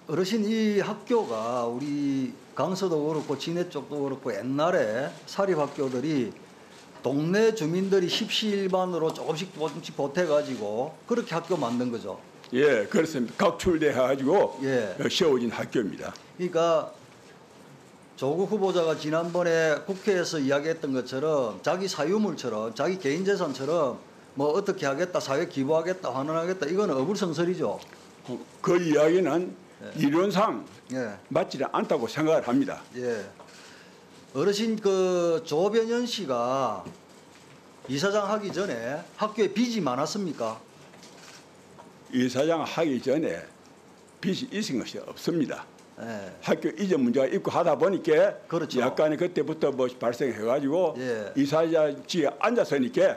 어르신 이 학교가 우리 강서도 그렇고 진해 쪽도 그렇고 옛날에 사립학교들이 동네 주민들이 십시일반으로 조금씩 보태가지고 그렇게 학교 만든 거죠. 예, 그렇습니다. 각출돼가지고 예. 세워진 학교입니다. 그러니까 조국 후보자가 지난번에 국회에서 이야기했던 것처럼 자기 사유물처럼 자기 개인 재산처럼 뭐 어떻게 하겠다, 사회 기부하겠다, 환원하겠다 이건 어불성설이죠. 그 이야기는 이론상 예. 맞지 않다고 생각을 합니다. 예. 어르신 그 조변현 씨가 이사장 하기 전에 학교에 빚이 많았습니까? 이사장 하기 전에 빚이 있은 것이 없습니다. 예. 학교 이전 문제가 있고 하다 보니까 그렇죠. 약간의 그때부터 뭐 발생해가지고 예. 이사장직에 앉아서니까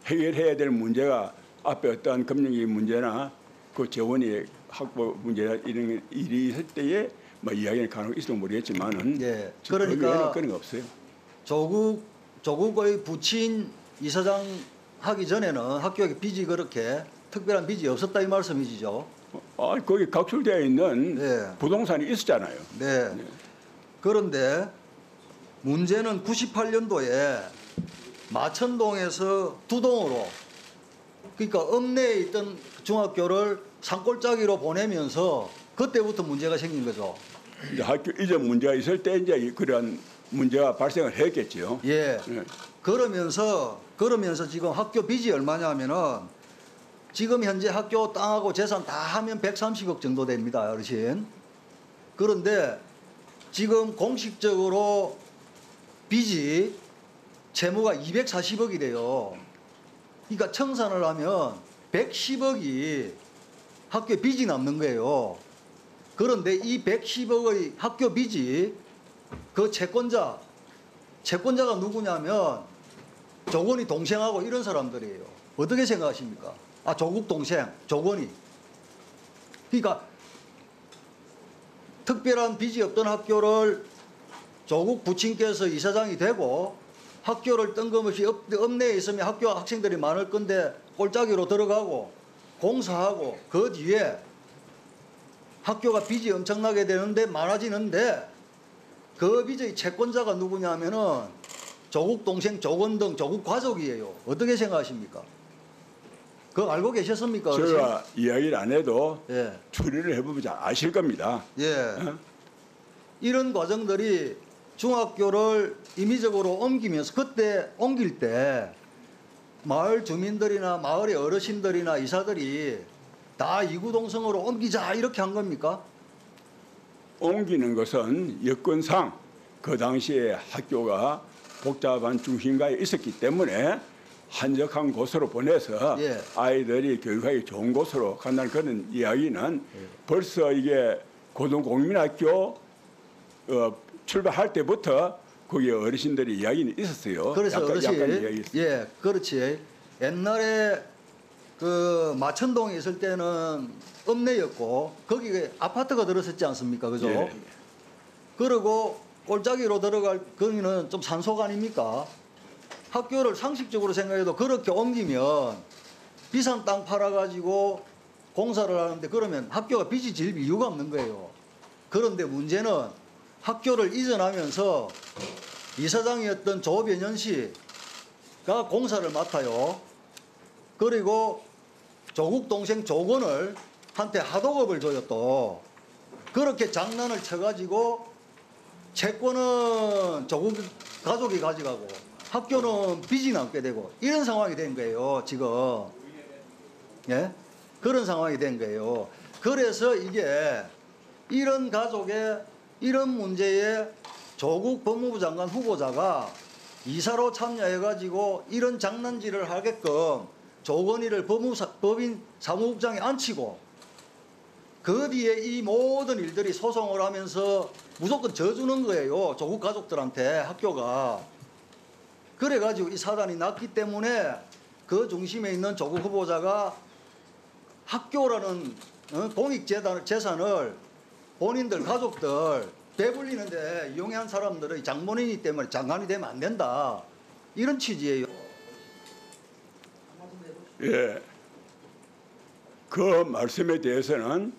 해결해야 될 문제가 앞에 어떤 금융위 문제나 그 재원이 학부 문제나 이런 일이 있을 때에 뭐 이야기는 가능할지 있을지 모르겠지만은 예. 그 그러니까 외에는 그런 거 없어요. 조국의 부친 이사장 하기 전에는 학교에 빚이 그렇게 특별한 빚이 없었다 이 말씀이시죠? 거기 각출되어 있는 네. 부동산이 있었잖아요. 네. 그런데 문제는 98년도에 마천동에서 두동으로 그러니까 읍내에 있던 중학교를 산골짜기로 보내면서 그때부터 문제가 생긴 거죠. 이제 학교 이전 문제가 있을 때 이제 그런 문제가 발생을 했겠죠. 예. 예. 그러면서 지금 학교 빚이 얼마냐면은 지금 현재 학교 땅하고 재산 다 하면 130억 정도 됩니다, 어르신. 그런데 지금 공식적으로 빚이 채무가 240억이래요. 그러니까 청산을 하면 110억이 학교에 빚이 남는 거예요. 그런데 이 110억의 학교 빚이 그 채권자가 누구냐면 조건이 동생하고 이런 사람들이에요. 어떻게 생각하십니까? 조국 동생, 조건이. 그러니까 특별한 빚이 없던 학교를 조국 부친께서 이사장이 되고 학교를 뜬금없이 읍내에 있으면 학교 학생들이 많을 건데 꼴짜기로 들어가고 공사하고 그 뒤에 학교가 빚이 엄청나게 되는데 많아지는데 그 빚의 채권자가 누구냐면은 조국 동생, 조건 등 조국 가족이에요. 어떻게 생각하십니까? 그거 알고 계셨습니까? 제가 이야기를 안 해도 예. 추리를 해보면 잘 아실 겁니다. 예. 어? 이런 과정들이 중학교를 임의적으로 옮기면서 그때 옮길 때 마을 주민들이나 마을의 어르신들이나 이사들이 다 이구동성으로 옮기자 이렇게 한 겁니까? 옮기는 것은 여건상 그 당시에 학교가 복잡한 중심가에 있었기 때문에 한적한 곳으로 보내서 예. 아이들이 교육하기 좋은 곳으로 간다는 그런 이야기는 벌써 이게 고등공민학교 출발할 때부터 거기 어르신들이 이야기는 있었어요. 그래서 어르신, 약간 이야기 있었어요. 예, 그렇지. 옛날에 그 마천동에 있을 때는 읍내였고 거기에 아파트가 들었었지 않습니까, 그죠? 예. 그리고 꼴짜기로 들어갈 거기는 좀 산속 아닙니까? 학교를 상식적으로 생각해도 그렇게 옮기면 비싼 땅 팔아가지고 공사를 하는데 그러면 학교가 빚이 질 이유가 없는 거예요. 그런데 문제는 학교를 이전하면서 이사장이었던 조변현 씨가 공사를 맡아요. 그리고 조국 동생 조건을 한테 하도급을 줘요 또. 그렇게 장난을 쳐가지고 채권은 조국 가족이 가져가고 학교는 빚이 남게 되고 이런 상황이 된 거예요 지금. 예? 그런 상황이 된 거예요. 그래서 이게 이런 가족의 이런 문제에 조국 법무부 장관 후보자가 이사로 참여해가지고 이런 장난질을 하게끔 조건희를 법인 사무국장에 앉히고 그 뒤에 이 모든 일들이 소송을 하면서 무조건 져주는 거예요. 조국 가족들한테 학교가. 그래가지고 이 사단이 났기 때문에 그 중심에 있는 조국 후보자가 학교라는 공익재산을 본인들 가족들 배불리는데 이용한 사람들의 장본인이기 때문에 장관이 되면 안 된다. 이런 취지예요. 예. 그 말씀에 대해서는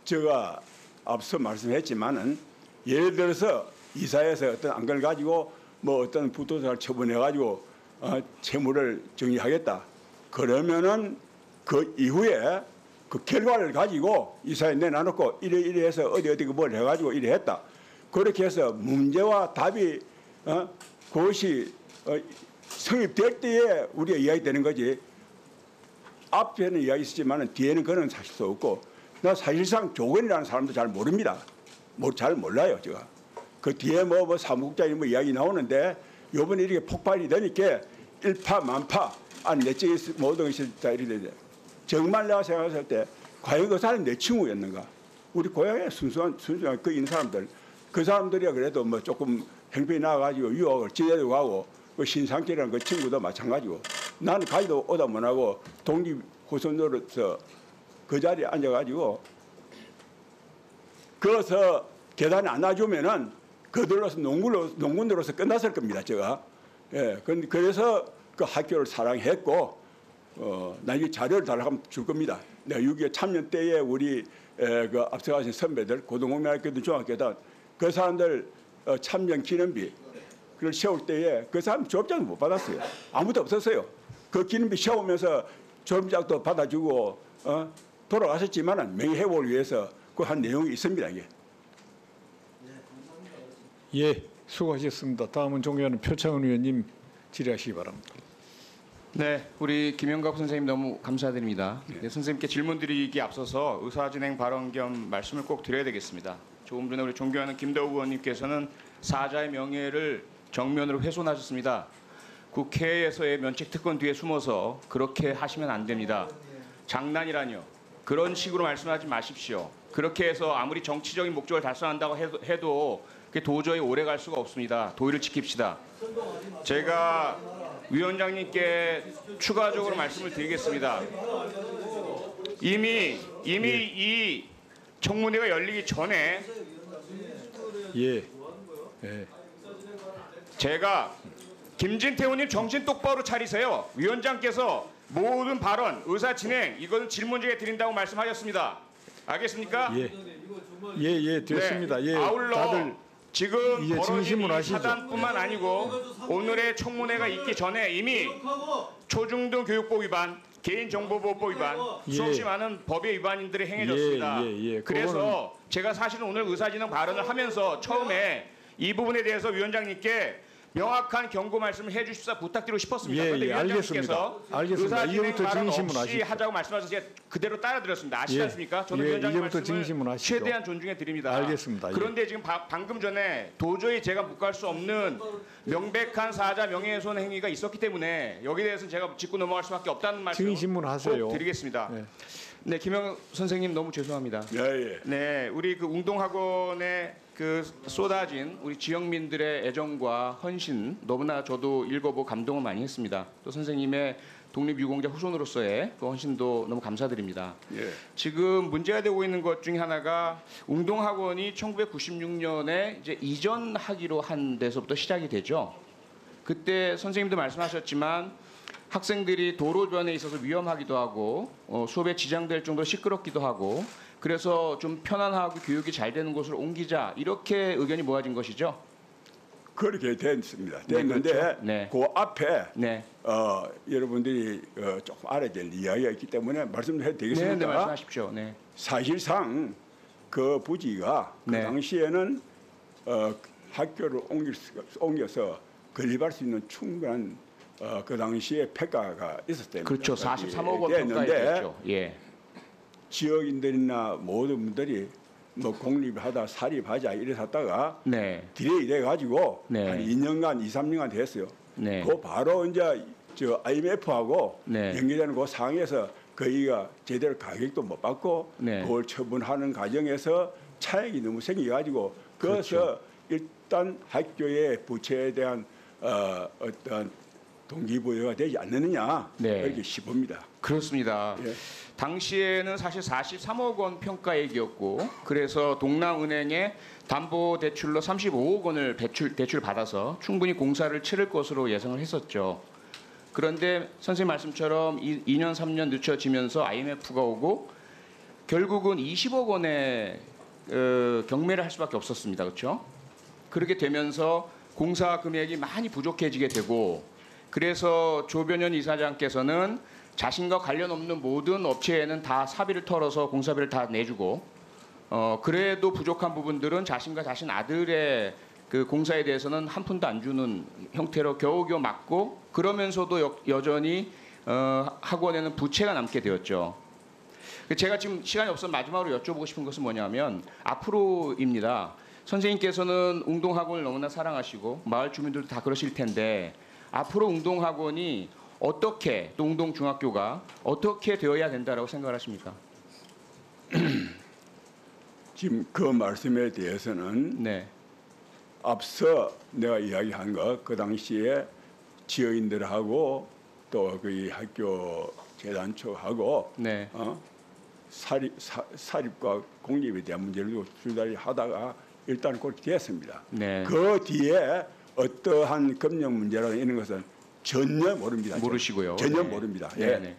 제가 앞서 말씀했지만은 예를 들어서 이사에서 어떤 안건을 가지고 뭐 어떤 부도사를 처분해 가지고 채무를 정리하겠다. 그러면은 그 이후에 그 결과를 가지고 이사에 내놔놓고 이래 해서 어디 뭘 해가지고 이래 했다. 그렇게 해서 문제와 답이 그것이 성립될 때에 우리가 이야기되는 거지. 앞에는 이야기 있었지만 뒤에는 그런 사실도 없고 나 사실상 조건이라는 사람도 잘 모릅니다. 잘 몰라요 제가. 그 뒤에 뭐 사무국장이 뭐 이야기 나오는데 요번에 이렇게 폭발이 되니까 일파만파 내적인 모든 것이 다 이렇게 정말 내가 생각했을 때 과연 그 사람이 내 친구였는가? 우리 고향에 순수한 그 있는 사람들 그 사람들이야 그래도 뭐 조금 행편이 나가가지고 유학을 지내도 가고 그 신상길이라는 그 친구도 마찬가지고 나는 가지도 오다 못하고 독립 후손으로서 그 자리에 앉아가지고 그래서 계단에 안 놔주면은 그들로서 농군으로서 끝났을 겁니다 제가. 예, 그래서 그 학교를 사랑했고 나중에 자료를 달라고 줄 겁니다. 내가 6.25 참여 때에 우리 그 앞서가신 선배들 고등공명학교든 중학교든 그 사람들 참여 기념비 그걸 세울 때에 그 사람 졸업장을 못 받았어요. 아무도 없었어요. 그 기념비 세우면서 졸업장도 받아주고 돌아가셨지만 명예회복을 위해서 그 한 내용이 있습니다. 이게. 예, 수고하셨습니다. 다음은 존경하는 표창원 의원님 질의하시기 바랍니다. 네, 우리 김영갑 선생님 너무 감사드립니다. 네, 선생님께 질문 드리기 앞서서 의사진행 발언 겸 말씀을 꼭 드려야 되겠습니다. 조금 전에 우리 존경하는 김대우 의원님께서는 사자의 명예를 정면으로 훼손하셨습니다. 국회에서의 면책특권 뒤에 숨어서 그렇게 하시면 안 됩니다. 장난이라뇨. 그런 식으로 말씀하지 마십시오. 그렇게 해서 아무리 정치적인 목적을 달성한다고 해도 그게 도저히 오래 갈 수가 없습니다. 도의를 지킵시다. 제가 위원장님께 추가적으로 말씀을 드리겠습니다. 이미 이 청문회가 열리기 전에 예. 제가 김진태 의원님 정신 똑바로 차리세요. 위원장께서 모든 발언, 의사 진행 이것은 질문지에 드린다고 말씀하셨습니다. 알겠습니까? 예, 됐습니다. 네. 예, 아울러 다들 지금 이제 벌어진 진심으로 이 하시죠. 사단뿐만 아니고 오늘의 청문회가 있기 전에 이미 초중등 교육법 위반, 개인정보보호법 위반, 예. 수없이 많은 법의 위반인들이 행해졌습니다. 예. 그래서 제가 사실은 오늘 의사진행 발언을 하면서 처음에 이 부분에 대해서 위원장님께 명확한 경고 말씀을 해주십사 부탁드리고 싶었습니다. 그런데 위원장님께서 알겠습니다. 의사진행 이제부터 발언 진심으로 없이 하십시오. 하자고 말씀하셔서 제가 그대로 따라드렸습니다. 아시지 예. 않습니까? 저는 예, 위원장님 이제부터 진심으로 말씀을 하시죠. 최대한 존중해 드립니다. 알겠습니다. 예. 그런데 지금 방금 전에 도저히 제가 묵과할 수 없는 명백한 사자 명예훼손 행위가 있었기 때문에 여기에 대해서는 제가 짚고 넘어갈 수밖에 없다는 말씀을 진심으로 하세요. 꼭 드리겠습니다. 예. 네, 김영 선생님 너무 죄송합니다. 예. 네, 우리 그 웅동학원에 그 쏟아진 우리 지역민들의 애정과 헌신 너무나 저도 읽어보고 감동을 많이 했습니다. 또 선생님의 독립유공자 후손으로서의 그 헌신도 너무 감사드립니다. 예. 지금 문제가 되고 있는 것 중에 하나가 웅동학원이 1996년에 이제 이전하기로 한 데서부터 시작이 되죠. 그때 선생님도 말씀하셨지만 학생들이 도로변에 있어서 위험하기도 하고 수업에 지장될 정도로 시끄럽기도 하고 그래서 좀 편안하고 교육이 잘 되는 곳으로 옮기자 이렇게 의견이 모아진 것이죠. 그렇게 됐습니다. 네, 됐는데 그렇죠. 네. 그 앞에 네, 여러분들이 조금 알아야 될 이야기가 있기 때문에 말씀해도 되겠습니까? 네, 말씀하십시오. 네, 사실상 그 부지가 네. 그 당시에는 학교를 옮겨서 건립할 수 있는 충분한 그 당시에 평가가 있었대요. 그렇죠. 43억 원 평가했죠. 예, 지역인들이나 모든 분들이 뭐 공립하다 사립하자 이래서 하다가 네, 딜레이 돼가지고 네. 한 2년간, 2, 3년간 됐어요. 네. 그 바로 이제 저 IMF하고 네. 연계되는 그 상황에서 거기가 제대로 가격도 못 받고 네. 그걸 처분하는 과정에서 차익이 너무 생겨가지고 그래서 그렇죠. 일단 학교의 부채에 대한 어떤 동기부여가 되지 않느냐 네. 이렇게 싶습니다. 그렇습니다. 예. 당시에는 사실 43억 원 평가액이었고 그래서 동남은행에 담보대출로 35억 원을 대출 받아서 충분히 공사를 치를 것으로 예상을 했었죠. 그런데 선생님 말씀처럼 2년 3년 늦춰지면서 IMF가 오고 결국은 20억 원의 경매를 할 수밖에 없었습니다. 그렇죠? 그렇게 되면서 공사 금액이 많이 부족해지게 되고 그래서 조변현 이사장께서는 자신과 관련 없는 모든 업체에는 다 사비를 털어서 공사비를 다 내주고 그래도 부족한 부분들은 자신과 자신 아들의 그 공사에 대해서는 한 푼도 안 주는 형태로 겨우겨우 막고 그러면서도 여전히 학원에는 부채가 남게 되었죠. 제가 지금 시간이 없어서 마지막으로 여쭤보고 싶은 것은 뭐냐면 앞으로입니다. 선생님께서는 웅동학원을 너무나 사랑하시고 마을 주민들도 다 그러실 텐데 앞으로 웅동학원이 어떻게 또 웅동중학교가 어떻게 되어야 된다라고 생각하십니까? 지금 그 말씀에 대해서는 네, 앞서 내가 이야기한 거 그 당시에 지어인들하고 또 그 학교 재단 측하고 네, 사립과 공립에 대한 문제를 줄다리 하다가 일단 그렇게 됐습니다. 네. 그 뒤에 어떠한 금융 문제라는 이런 것은 전혀 모릅니다. 모르시고요. 전혀 네. 모릅니다. 네, 예. 네.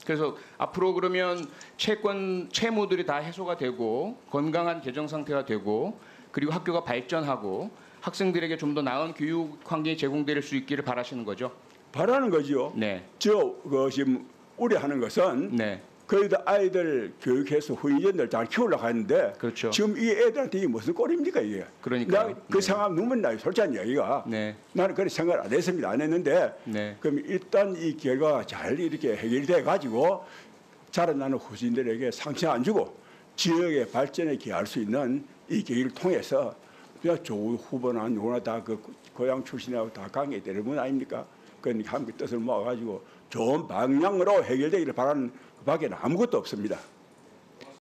그래서 앞으로 그러면 채무들이 다 해소가 되고 건강한 개정 상태가 되고 그리고 학교가 발전하고 학생들에게 좀 더 나은 교육 환경이 제공될 수 있기를 바라시는 거죠? 바라는 거죠. 네, 그 지금 우려하는 것은 네, 그래도 아이들 교육해서 후이전들 잘 키우려고 하는데 그렇죠. 지금 이 애들한테 이게 무슨 꼴입니까 이게? 그러니까요. 나그 네. 상황 눈물 나요. 솔직한 이야기가. 네, 나는 그렇게 생각을 안 했습니다. 안 했는데 네, 그럼 일단 이 결과가 잘 이렇게 해결돼 가지고 자라나는 후진들에게 상처 안 주고 지역의 발전에 기여할 수 있는 이 계기를 통해서 그냥 좋은 후보나 누구나 다 그 고향 출신하고 다 관계되는 분 아닙니까? 그러니까 함께 뜻을 모아가지고 좋은 방향으로 해결되기를 바라는 그밖에 아무것도 없습니다.